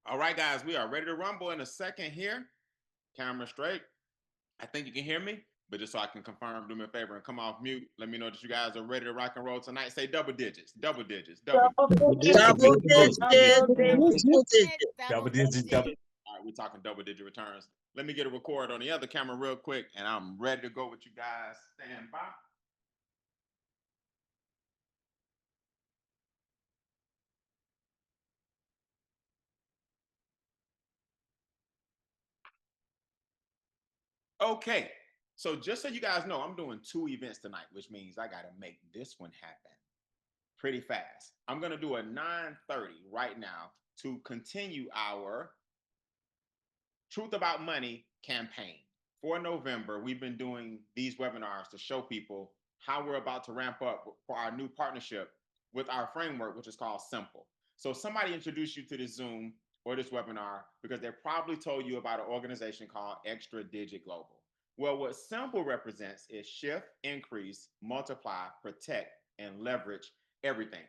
All right, guys, we are ready to rumble in a second here. Camera straight. I think you can hear me, but just so I can confirm, do me a favor and come off mute. Let me know that you guys are ready to rock and roll tonight. Say double digits, double digits, double digits. Double digits, double digits. Double digits, double. All right, we're talking double digit returns. Let me get a record on the other camera real quick, and I'm ready to go with you guys. Stand by. Okay, so just so you guys know, I'm doing 2 events tonight, which means I got to make this one happen pretty fast. I'm going to do a 9:30 right now to continue our Truth About Money campaign. For November, we've been doing these webinars to show people how we're about to ramp up for our new partnership with our framework, which is called Simple. So somebody introduced you to this Zoom or this webinar because they probably told you about an organization called Extra Digit Global. Well, what Simple represents is shift, increase, multiply, protect, and leverage everything.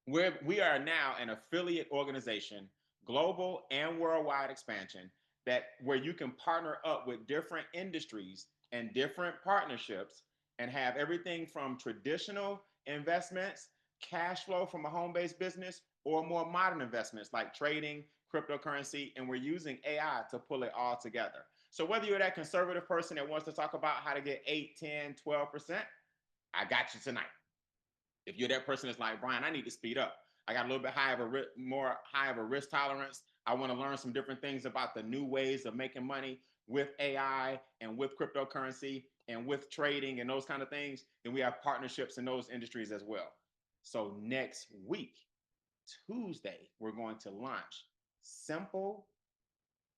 We are now an affiliate organization, global and worldwide expansion, that where you can partner up with different industries and different partnerships and have everything from traditional investments, cash flow from a home-based business, or more modern investments like trading, cryptocurrency, and we're using AI to pull it all together. So whether you're that conservative person that wants to talk about how to get 8, 10, 12%, I got you tonight. If you're that person that's like, Brian, I need to speed up. I got a little bit high of a risk tolerance. I want to learn some different things about the new ways of making money with AI and with cryptocurrency and with trading and those kind of things. Then we have partnerships in those industries as well. So next week, Tuesday, we're going to launch Simple,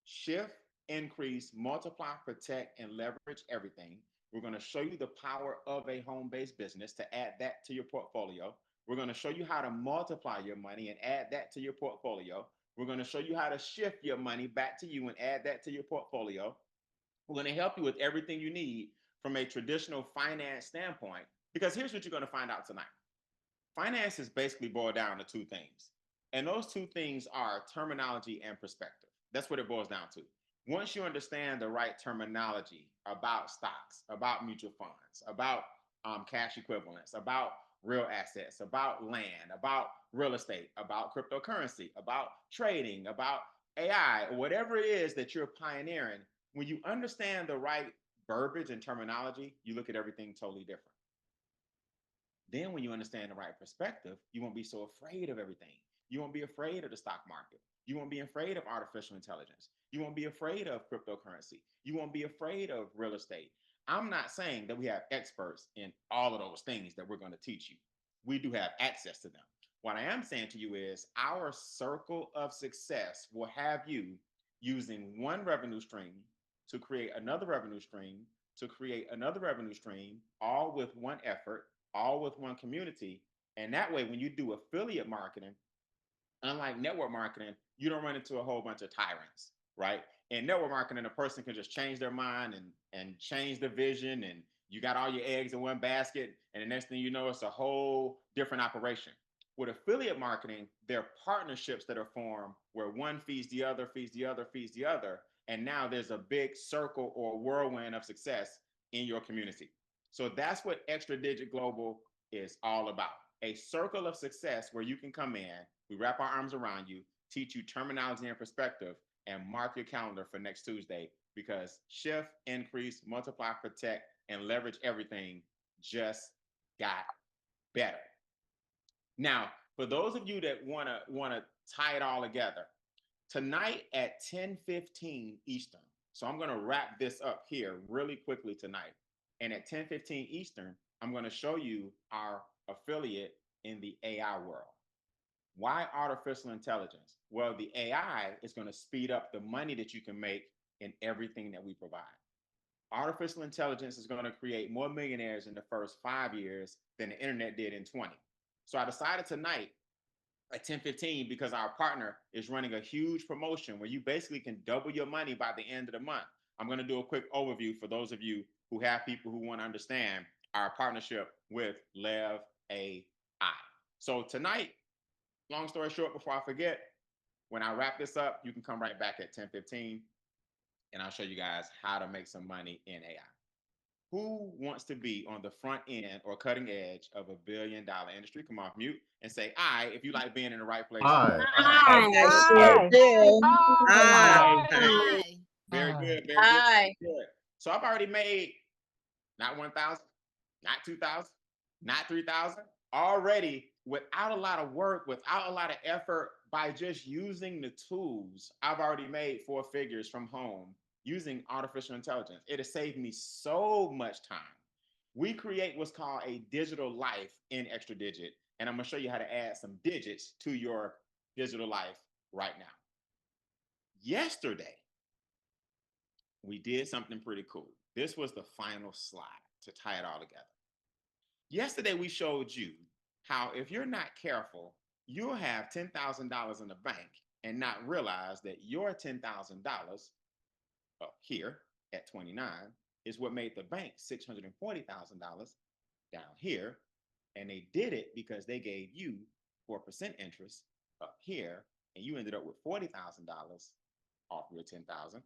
Shift, Increase, Multiply, Protect, and Leverage Everything. We're going to show you the power of a home-based business to add that to your portfolio. We're going to show you how to multiply your money and add that to your portfolio. We're going to show you how to shift your money back to you and add that to your portfolio. We're going to help you with everything you need from a traditional finance standpoint, because here's what you're going to find out tonight. Finance is basically boiled down to 2 things. And those 2 things are terminology and perspective. That's what it boils down to. Once you understand the right terminology about stocks, about mutual funds, about cash equivalents, about real assets, about land, about real estate, about cryptocurrency, about trading, about AI, or whatever it is that you're pioneering, when you understand the right verbiage and terminology, you look at everything totally different. Then when you understand the right perspective, you won't be so afraid of everything. You won't be afraid of the stock market. You won't be afraid of artificial intelligence. You won't be afraid of cryptocurrency. You won't be afraid of real estate. I'm not saying that we have experts in all of those things that we're going to teach you. We do have access to them. What I am saying to you is our circle of success will have you using one revenue stream to create another revenue stream, to create another revenue stream, all with one effort, all with one community. And that way, when you do affiliate marketing, unlike network marketing, you don't run into a whole bunch of tyrants, right? In network marketing, a person can just change their mind and change the vision, and you got all your eggs in one basket, and the next thing you know, it's a whole different operation. With affiliate marketing, there are partnerships that are formed where one feeds the other, feeds the other, feeds the other, and now there's a big circle or whirlwind of success in your community. So that's what Extra Digit Global is all about. A circle of success where you can come in, we wrap our arms around you, teach you terminology and perspective, and mark your calendar for next Tuesday, because shift, increase, multiply, protect, and leverage everything just got better. Now, for those of you that wanna tie it all together, tonight at 10:15 Eastern. So I'm gonna wrap this up here really quickly tonight. And at 10:15 Eastern, I'm gonna show you our affiliate in the AI world. Why artificial intelligence? Well, the AI is going to speed up the money that you can make in everything that we provide. artificial intelligence is going to create more millionaires in the first 5 years than the internet did in 20. So I decided tonight at 10:15 because our partner is running a huge promotion where you basically can double your money by the end of the month. I'm going to do a quick overview for those of you who have people who want to understand our partnership with Lev AI. So tonight, long story short, before I forget, when I wrap this up, you can come right back at 10:15 and I'll show you guys how to make some money in AI. Who wants to be on the front end or cutting edge of $1 billion industry? Come off mute and say I if you like being in the right place. I Aye. sure do. Aye. Aye. Very good, very good, Aye. very good. So I've already made not 1,000, not 2,000, not 3,000, already without a lot of work, without a lot of effort, by just using the tools. I've already made 4 figures from home using artificial intelligence. It has saved me so much time. We create what's called a digital life in Extra Digit, and I'm gonna show you how to add some digits to your digital life right now. Yesterday, we did something pretty cool. This was the final slide to tie it all together. Yesterday, we showed you how if you're not careful, you'll have $10,000 in the bank and not realize that your $10,000 up here at 29 is what made the bank $640,000 down here. And they did it because they gave you 4% interest up here, and you ended up with $40,000 off your 10,000.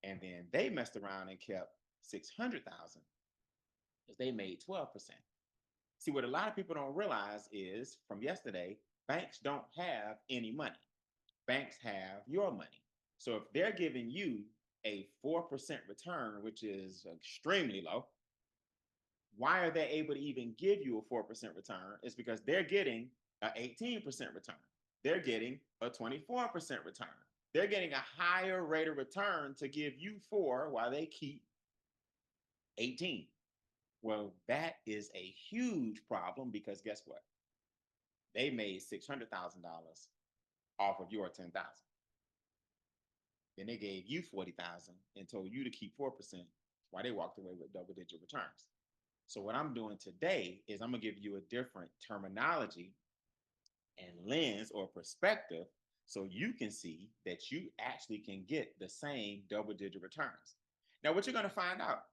And then they messed around and kept 600,000 because they made 12%. See, what a lot of people don't realize is from yesterday, banks don't have any money. Banks have your money. So if they're giving you a 4% return, which is extremely low, why are they able to even give you a 4% return? It's because they're getting an 18% return. They're getting a 24% return. They're getting a higher rate of return to give you 4 while they keep 18. Well, that is a huge problem because guess what? They made $600,000 off of your 10,000. Then they gave you 40,000 and told you to keep 4% while they walked away with double-digit returns. So what I'm doing today is I'm gonna give you a different terminology and lens or perspective so you can see that you actually can get the same double-digit returns. Now, what you're gonna find out,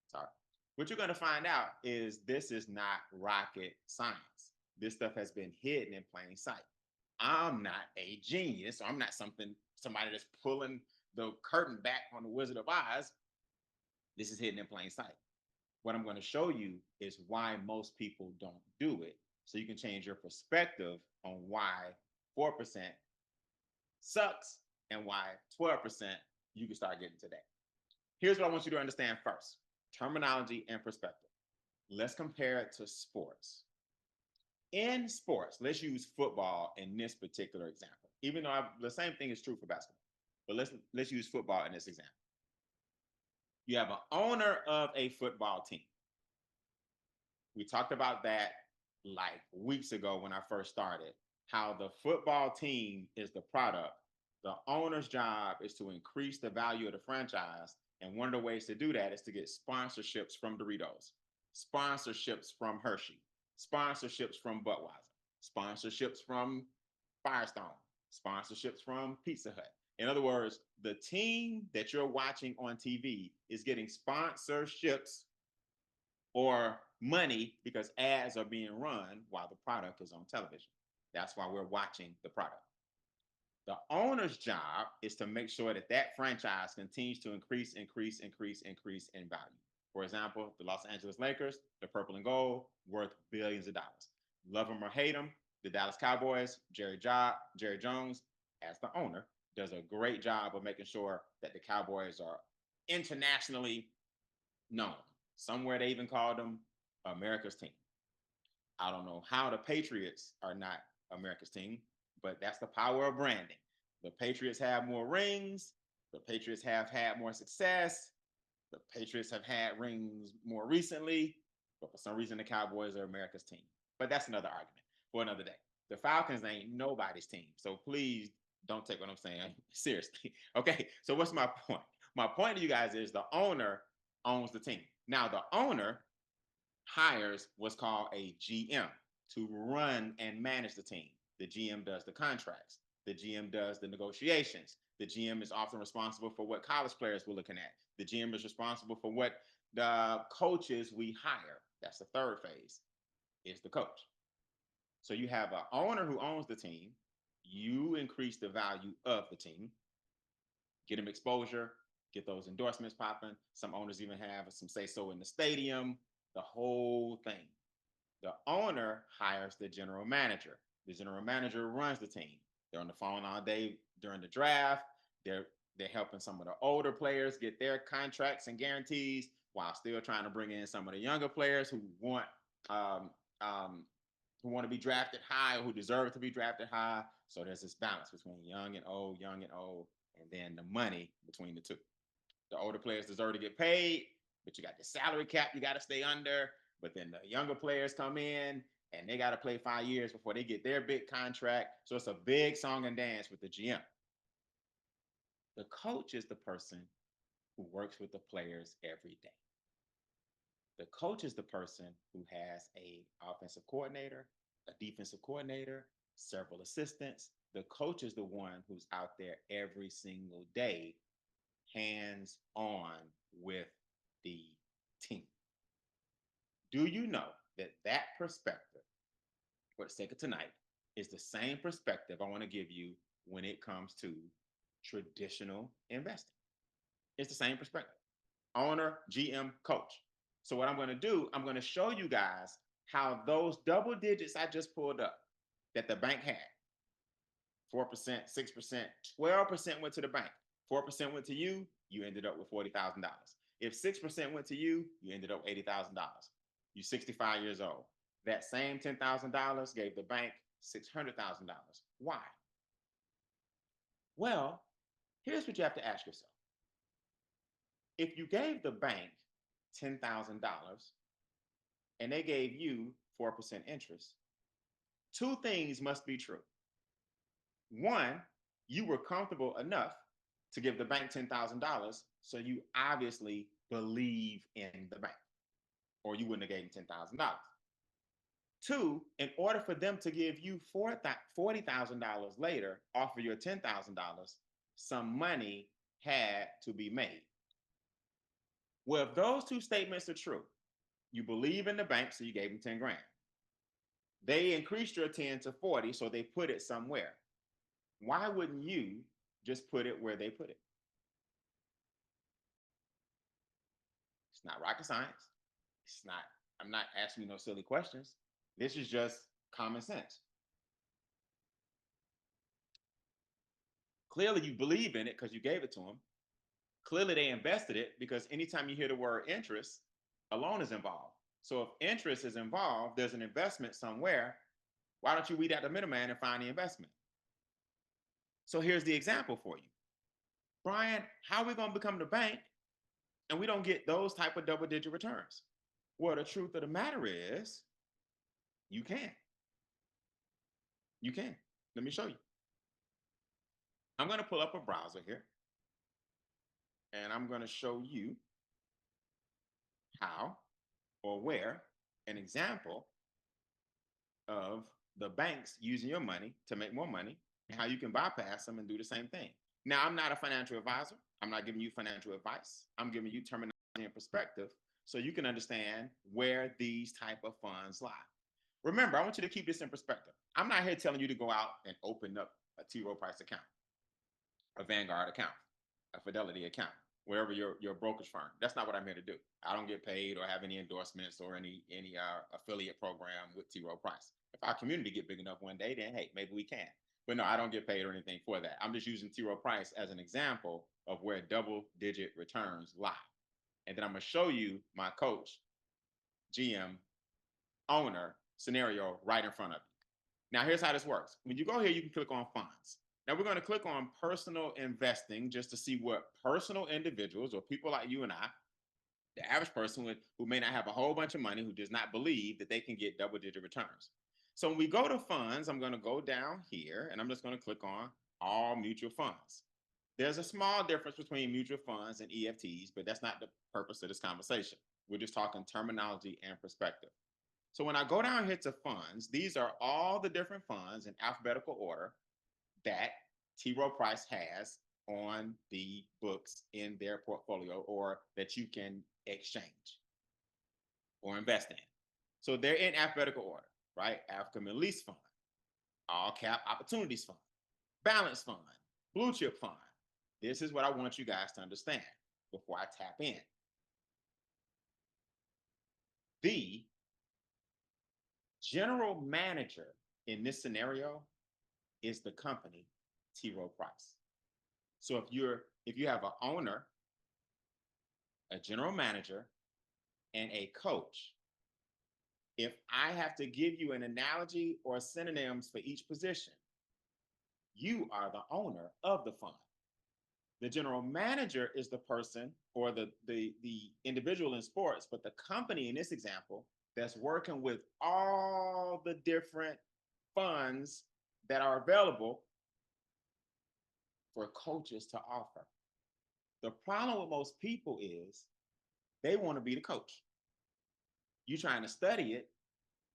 sorry, what you're gonna find out is this is not rocket science. This stuff has been hidden in plain sight. I'm not a genius. I'm not somebody that's pulling the curtain back on the Wizard of Oz. This is hidden in plain sight. What I'm going to show you is why most people don't do it, so you can change your perspective on why 4% sucks and why 12% you can start getting today. Here's what I want you to understand first: terminology and perspective. Let's compare it to sports. In sports, let's use football in this particular example, even though the same thing is true for basketball. But let's use football in this example. You have an owner of a football team. We talked about that like weeks ago when I first started, how the football team is the product. The owner's job is to increase the value of the franchise. And one of the ways to do that is to get sponsorships from Doritos, sponsorships from Hershey, sponsorships from Budweiser, sponsorships from Firestone, sponsorships from Pizza Hut. In other words, the team that you're watching on TV is getting sponsorships or money because ads are being run while the product is on television. That's why we're watching the product. The owner's job is to make sure that that franchise continues to increase in value. For example, the Los Angeles Lakers, the purple and gold, worth billions of dollars. Love them or hate them, the Dallas Cowboys, Jerry Jones, as the owner, does a great job of making sure that the Cowboys are internationally known. Somewhere they even call them America's team. I don't know how the Patriots are not America's team, but that's the power of branding. The Patriots have more rings. The Patriots have had more success. The Patriots have had rings more recently, but for some reason the Cowboys are America's team. But that's another argument for another day. The Falcons ain't nobody's team. So please Don't take what I'm saying seriously. Okay, so what's my point? My point to you guys is the owner owns the team. Now, the owner hires what's called a GM to run and manage the team. The GM does the contracts, the GM does the negotiations. The GM is often responsible for what college players we're looking at. The GM is responsible for what the coaches we hire. That's the third phase, is the coach. So you have an owner who owns the team. You increase the value of the team, get them exposure, get those endorsements popping. Some owners even have some say so in the stadium, the whole thing. The owner hires the general manager. The general manager runs the team. They're on the phone all day during the draft. They're helping some of the older players get their contracts and guarantees while still trying to bring in some of the younger players um, um, who want to be drafted high or who deserve to be drafted high. So there's this balance between young and old, and then the money between the two. The older players deserve to get paid, but you got the salary cap you got to stay under. But then the younger players come in and they got to play 5 years before they get their big contract. So it's a big song and dance with the GM. The coach is the person who works with the players every day. The coach is the person who has a offensive coordinator, a defensive coordinator, several assistants. The coach is the one who's out there every single day, hands on with the team. Do you know that that perspective, for the sake of tonight, is the same perspective I want to give you when it comes to traditional investing? It's the same perspective. Owner, GM, coach. So what I'm going to do, I'm going to show you guys how those double digits I just pulled up that the bank had, 4%, 6%, 12% went to the bank. 4% went to you, you ended up with $40,000. If 6% went to you, you ended up with $80,000. You're 65 years old. That same $10,000 gave the bank $600,000. Why? Well, here's what you have to ask yourself. If you gave the bank $10,000 and they gave you 4% interest, two things must be true. One, you were comfortable enough to give the bank $10,000, so you obviously believe in the bank, or you wouldn't have gave them $10,000. Two, in order for them to give you $40,000 later off of your $10,000, some money had to be made. Well, if those two statements are true, you believe in the bank, so you gave them 10 grand. They increased your 10 to 40, so they put it somewhere. Why wouldn't you just put it where they put it? It's not rocket science. I'm not asking you no silly questions. This is just common sense. Clearly, you believe in it because you gave it to them. Clearly, they invested it because anytime you hear the word interest, a loan is involved. So if interest is involved, there's an investment somewhere. Why don't you weed out the middleman and find the investment? So here's the example for you. Brian, how are we going to become the bank and we don't get those type of double-digit returns? Well, the truth of the matter is, you can. You can. Let me show you. I'm going to pull up a browser here, and I'm going to show you how or where an example of the banks using your money to make more money and how you can bypass them and do the same thing. Now, I'm not a financial advisor. I'm not giving you financial advice. I'm giving you terminology and perspective so you can understand where these type of funds lie. Remember, I want you to keep this in perspective. I'm not here telling you to go out and open up a T. Rowe Price account, a Vanguard account, a Fidelity account, wherever your brokerage firm. That's not what I'm here to do. I don't get paid or have any endorsements or any affiliate program with T. Rowe Price. If our community get big enough one day, then hey, maybe we can. But no, I don't get paid or anything for that. I'm just using T. Rowe Price as an example of where double-digit returns lie. And then I'm going to show you my coach, GM, owner scenario right in front of you. Now, here's how this works. When you go here, you can click on funds. Now, we're going to click on personal investing just to see what personal individuals or people like you and I, the average person who may not have a whole bunch of money, who does not believe that they can get double-digit returns. So when we go to funds, I'm going to go down here and I'm just going to click on all mutual funds. There's a small difference between mutual funds and EFTs, but that's not the purpose of this conversation. We're just talking terminology and perspective. So when I go down here to funds, these are all the different funds in alphabetical order that T. Rowe Price has on the books in their portfolio or that you can exchange or invest in. So they're in alphabetical order, right? African Middle East Fund, All Cap Opportunities Fund, Balance Fund, Blue Chip Fund. This is what I want you guys to understand before I tap in. The general manager in this scenario is the company, T. Rowe Price. So if you have an owner, a general manager, and a coach, if I have to give you an analogy or synonyms for each position, you are the owner of the fund. The general manager is the person or the individual in sports, but the company in this example that's working with all the different funds that are available for coaches to offer. The problem with most people is they want to be the coach. You're trying to study it.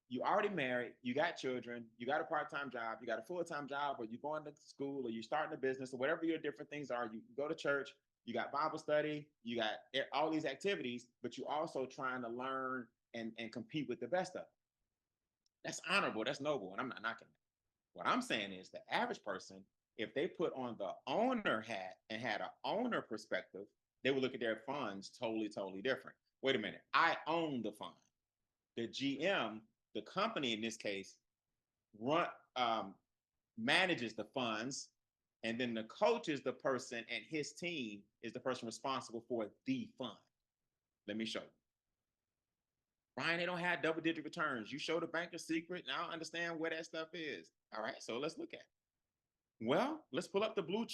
You already married, you got children, you got a part-time job, you got a full-time job, or you're going to school, or you're starting a business, or whatever your different things are. You go to church, you got Bible study, you got all these activities, but you're also trying to learn and compete with the best of them. That's honorable, that's noble, and I'm not knocking that. What I'm saying is the average person, if they put on the owner hat and had an owner perspective, they would look at their funds totally different. Wait a minute, I own the fund. The GM, the company in this case, manages the funds, and then the coach is the person, and his team is the person responsible for the fund. Let me show you. Brian, they don't have double-digit returns. You show the bank a secret, and I don't understand where that stuff is. All right, so let's look at it. Well, let's pull up the blue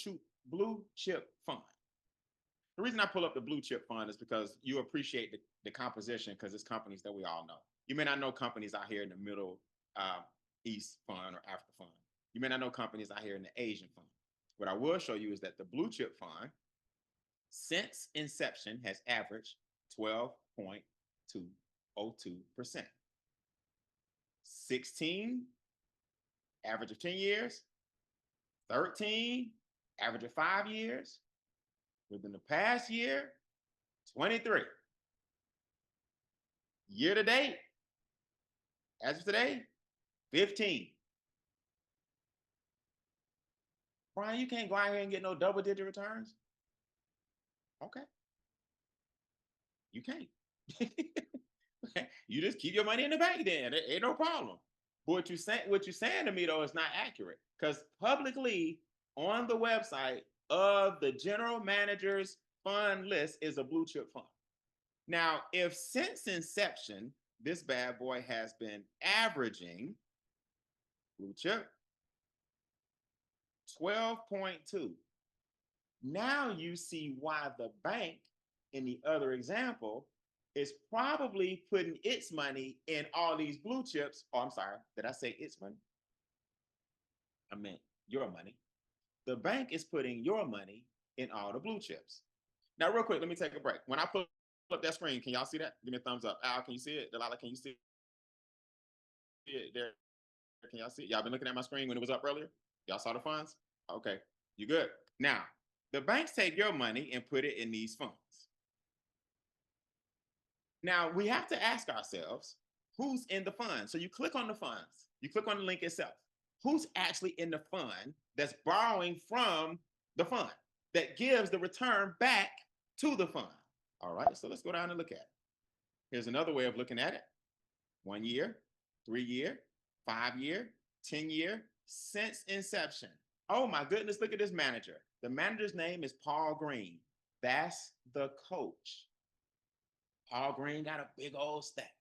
chip fund. The reason I pull up the blue chip fund is because you appreciate the composition, because it's companies that we all know. You may not know companies out here in the Middle East fund or Africa fund. You may not know companies out here in the Asian fund. What I will show you is that the blue chip fund, since inception, has averaged 12.202%. 16, average of 10 years. 13, average of 5 years. Within the past year, 23. Year to date, as of today, 15. Brian, you can't go out here and get no double-digit returns. Okay. You can't. You just keep your money in the bank then. It ain't no problem. But what you're saying to me, though, is not accurate. Because publicly on the website of the general manager's fund list is a blue chip fund. Now, if since inception, this bad boy has been averaging blue chip 12.2. Now you see why the bank in the other example is probably putting its money in all these blue chips. Oh, I'm sorry. Did I say its money? I meant your money. The bank is putting your money in all the blue chips. Now, real quick, let me take a break. When I pull up that screen, can y'all see that? Give me a thumbs up. Al, can you see it? Delilah, can you see it there? Can y'all see it? Y'all been looking at my screen when it was up earlier? Y'all saw the funds? Okay, you good. Now, the banks take your money and put it in these funds. Now, we have to ask ourselves, who's in the fund? So you click on the funds. You click on the link itself. Who's actually in the fund that's borrowing from the fund that gives the return back to the fund? All right, so let's go down and look at it. Here's another way of looking at it. 1 year, 3 year, 5 year, 10 year, since inception. Oh my goodness, look at this manager. The manager's name is Paul Green. That's the coach. Paul Green got a big old stack.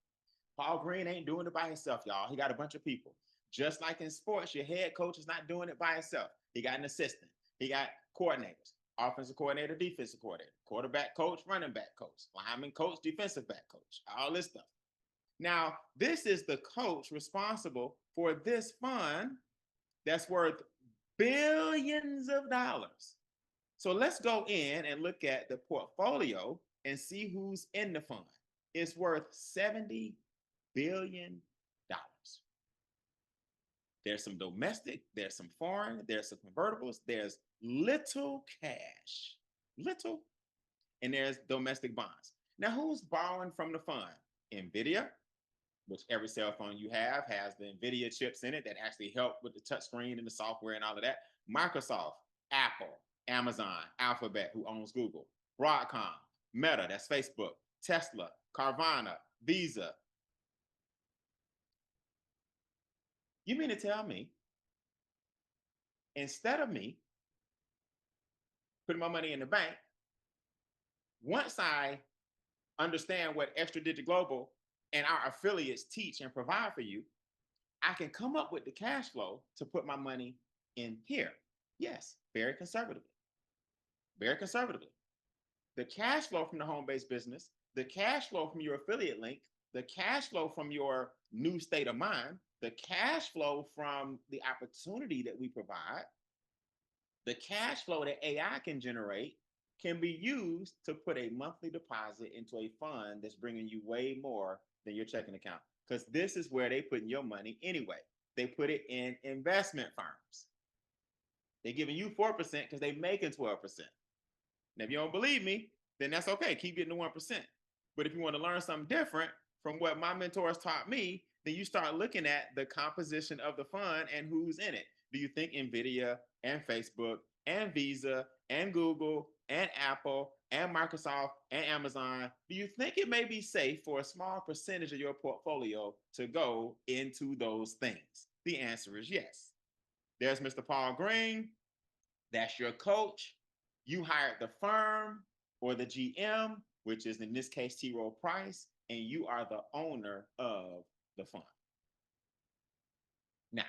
Paul Green ain't doing it by himself, y'all. He got a bunch of people. Just like in sports, your head coach is not doing it by himself. He got an assistant. He got coordinators, offensive coordinator, defensive coordinator, quarterback coach, running back coach, lineman coach, defensive back coach, all this stuff. Now, this is the coach responsible for this fund that's worth billions of dollars. So let's go in and look at the portfolio and see who's in the fund. It's worth $70 billion. There's some domestic, there's some foreign, there's some convertibles, there's little cash, little, and there's domestic bonds. Now, who's borrowing from the fund? NVIDIA, which every cell phone you have has the NVIDIA chips in it that actually help with the touchscreen and the software and all of that. Microsoft, Apple, Amazon, Alphabet, who owns Google, Broadcom, Meta, that's Facebook, Tesla, Carvana, Visa. You mean to tell me, instead of me putting my money in the bank, once I understand what Extra Digit Global and our affiliates teach and provide for you, I can come up with the cash flow to put my money in here. Yes, very conservatively. Very conservatively. The cash flow from the home-based business, the cash flow from your affiliate link, the cash flow from your new state of mind, the cash flow from the opportunity that we provide, the cash flow that AI can generate can be used to put a monthly deposit into a fund that's bringing you way more than your checking account. Because this is where they put in your money anyway. They put it in investment firms. They're giving you 4% because they're making 12%. Now, if you don't believe me, then that's okay. Keep getting the 1%. But if you want to learn something different from what my mentors taught me, then you start looking at the composition of the fund and who's in it. Do you think NVIDIA and Facebook and Visa and Google and Apple and Microsoft and Amazon, do you think it may be safe for a small percentage of your portfolio to go into those things? The answer is yes. There's Mr. Paul Green. That's your coach. You hired the firm or the GM, which is in this case T. Rowe Price, and you are the owner of the fund. Now,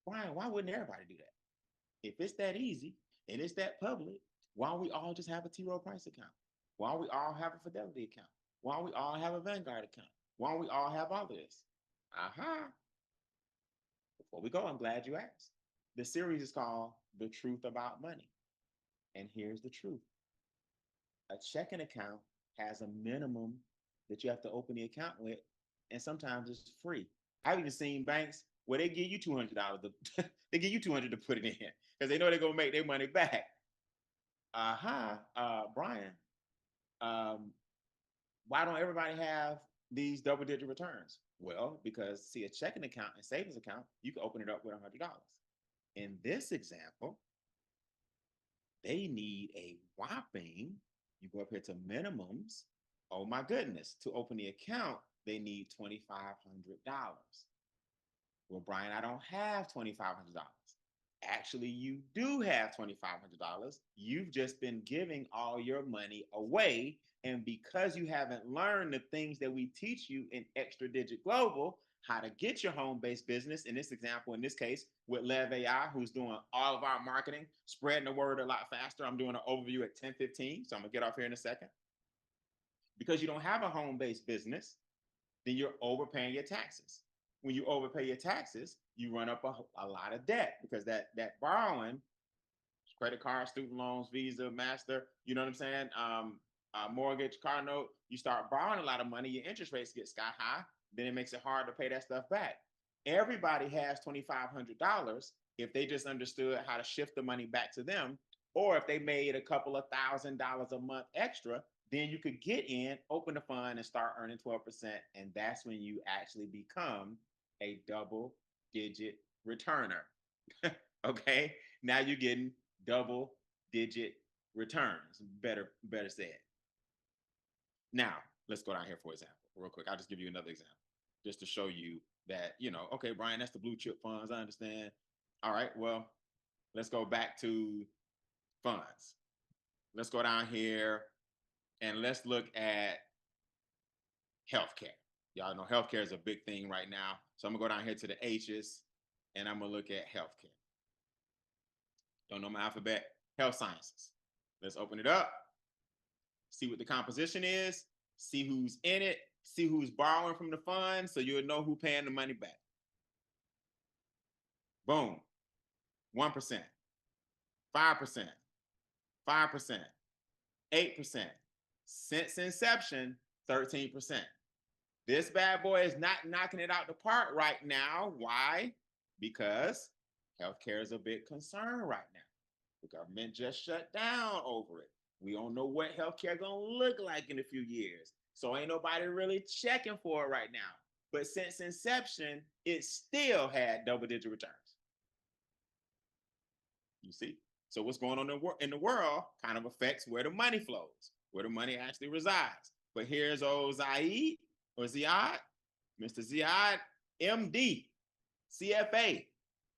Brian, why wouldn't everybody do that? If it's that easy and it's that public, why don't we all just have a T. Rowe Price account? Why don't we all have a Fidelity account? Why don't we all have a Vanguard account? Why don't we all have all of this? Aha. Before we go, I'm glad you asked. The series is called The Truth About Money. And here's the truth. A checking account has a minimum that you have to open the account with, and sometimes it's free. I've even seen banks where they give you $200 they give you $200 to put it in because they know they're gonna make their money back. Brian, why don't everybody have these double-digit returns? Well, because see, a checking account and savings account, you can open it up with $100. In this example, they need a whopping, you go up here to minimums. Oh my goodness, to open the account, they need $2,500. Well, Brian, I don't have $2,500. Actually, you do have $2,500. You've just been giving all your money away. And because you haven't learned the things that we teach you in Extra Digit Global, how to get your home-based business, in this example, in this case, with Lev AI, who's doing all of our marketing, spreading the word a lot faster. I'm doing an overview at 10:15, so I'm gonna get off here in a second. Because you don't have a home-based business, then you're overpaying your taxes. When you overpay your taxes, you run up a lot of debt because that borrowing, credit card, student loans, Visa, Master, you know what I'm saying? Mortgage, car note, you start borrowing a lot of money, your interest rates get sky high, then it makes it hard to pay that stuff back. Everybody has $2,500 if they just understood how to shift the money back to them, or if they made a couple of $1,000 a month extra, then you could get in, open the fund, and start earning 12%. And that's when you actually become a double-digit returner. Okay? Now you're getting double-digit returns. Better said. Now, let's go down here for example, real quick. I'll just give you another example just to show you that, okay, Brian, that's the blue chip funds. I understand. All right, well, let's go back to funds. Let's go down here and let's look at healthcare. Y'all know healthcare is a big thing right now. So I'm gonna go down here to the H's and I'm gonna look at healthcare. Don't know my alphabet, health sciences. Let's open it up, see what the composition is, see who's in it, see who's borrowing from the fund, so you'll know who's paying the money back. Boom. 1%, 5%, 5%, 8%. Since inception, 13%. This bad boy is not knocking it out the park right now. Why? Because healthcare is a big concern right now. The government just shut down over it. We don't know what healthcare gonna look like in a few years. So ain't nobody really checking for it right now. But since inception, it still had double-digit returns. You see? So what's going on in the world kind of affects where the money flows, where the money actually resides. But here's old Zaid or Ziad, Mr. Ziad, MD, CFA,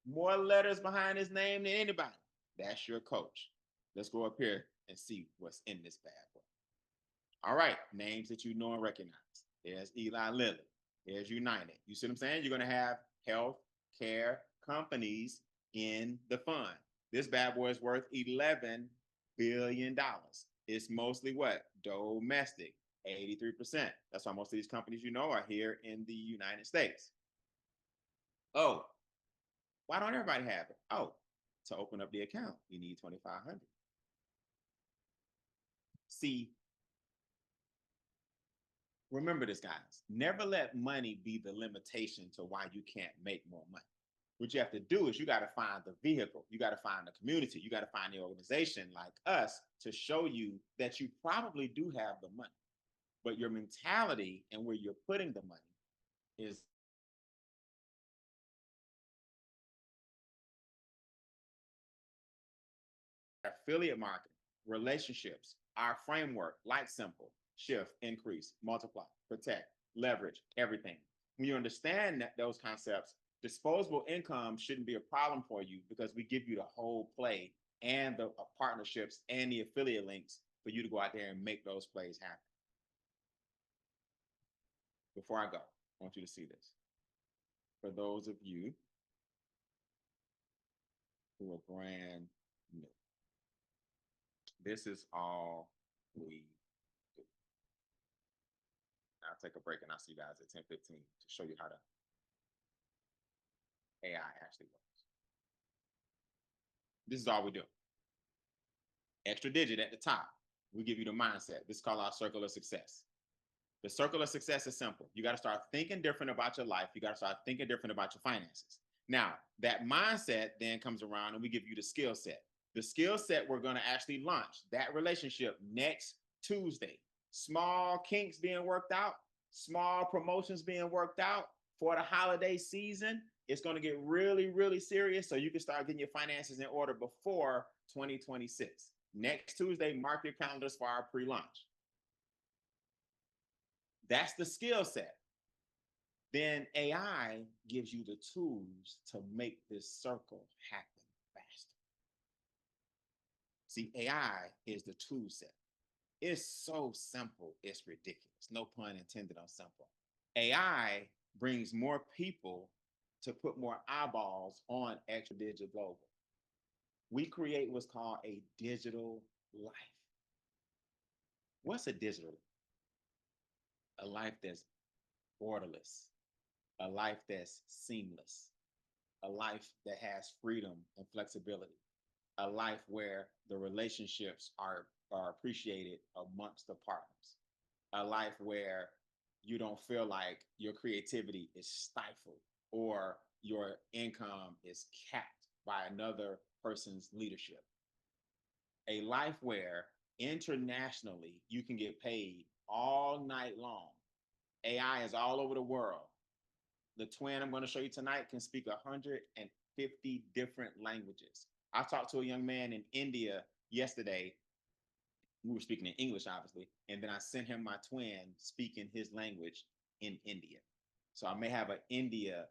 more letters behind his name than anybody. That's your coach. Let's go up here and see what's in this bad boy. All right, names that you know and recognize. There's Eli Lilly. There's United. You see what I'm saying? You're going to have health care companies in the fund. This bad boy is worth $11 billion. It's mostly what? Domestic, 83%. That's why most of these companies you know are here in the United States. Oh, why don't everybody have it? Oh, to open up the account, you need $2,500. See, remember this, guys. Never let money be the limitation to why you can't make more money. What you have to do is you got to find the vehicle. You got to find the community. You got to find the organization like us to show you that you probably do have the money, but your mentality and where you're putting the money is affiliate marketing, relationships, our framework, like simple, shift, increase, multiply, protect, leverage, everything. When you understand that those concepts, disposable income shouldn't be a problem for you because we give you the whole play and the partnerships and the affiliate links for you to go out there and make those plays happen. Before I go, I want you to see this. For those of you who are brand new, this is all we do. I'll take a break and I'll see you guys at 10:15 to show you how the AI actually works. This is all we do. Extra digit at the top. We give you the mindset. This is called our circle of success. The circle of success is simple. You got to start thinking different about your life. You got to start thinking different about your finances. Now, that mindset then comes around and we give you the skill set. The skill set we're going to actually launch that relationship next Tuesday. Small kinks being worked out, small promotions being worked out for the holiday season. It's going to get really, really serious so you can start getting your finances in order before 2026. Next Tuesday, mark your calendars for our pre-launch. That's the skill set. Then AI gives you the tools to make this circle happen faster. See, AI is the tool set. It's so simple, it's ridiculous. No pun intended on simple. AI brings more people to put more eyeballs on Extra Digital Global. We create what's called a digital life. What's a digital life? A life that's borderless, a life that's seamless, a life that has freedom and flexibility, a life where the relationships are appreciated amongst the partners, a life where you don't feel like your creativity is stifled or your income is capped by another person's leadership. A life where internationally you can get paid all night long. AI is all over the world. The twin I'm going to show you tonight can speak 150 different languages. I talked to a young man in India yesterday. We were speaking in English, obviously, and then I sent him my twin speaking his language in India. So I may have an India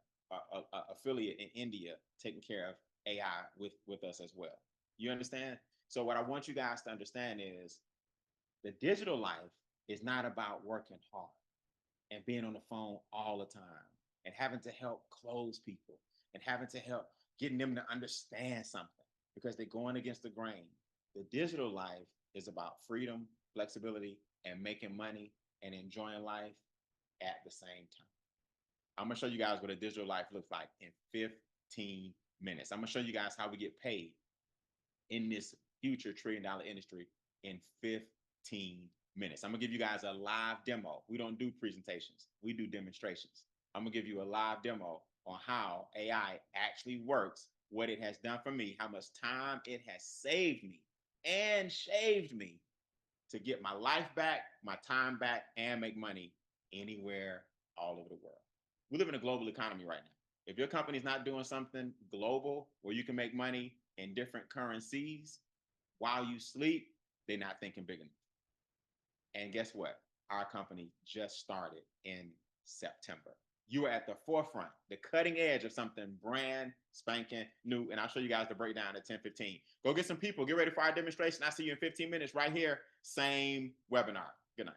affiliate in India taking care of AI with us as well. You understand? So what I want you guys to understand is the digital life is not about working hard and being on the phone all the time and having to help close people and having to help getting them to understand something because they're going against the grain. The digital life is about freedom, flexibility, and making money and enjoying life at the same time. I'm gonna show you guys what a digital life looks like in 15 minutes. I'm gonna show you guys how we get paid in this future $1 trillion industry in 15 minutes. I'm gonna give you guys a live demo. We don't do presentations, we do demonstrations. I'm gonna give you a live demo on how AI actually works, what it has done for me, how much time it has saved me and shaved me to get my life back, my time back, and make money anywhere all over the world. We live in a global economy right now. If your company's not doing something global where you can make money in different currencies while you sleep, they're not thinking big enough. And guess what? Our company just started in September. You are at the forefront, the cutting edge of something brand spanking new. And I'll show you guys the breakdown at 10:15. Go get some people. Get ready for our demonstration. I'll see you in 15 minutes right here. Same webinar. Good night.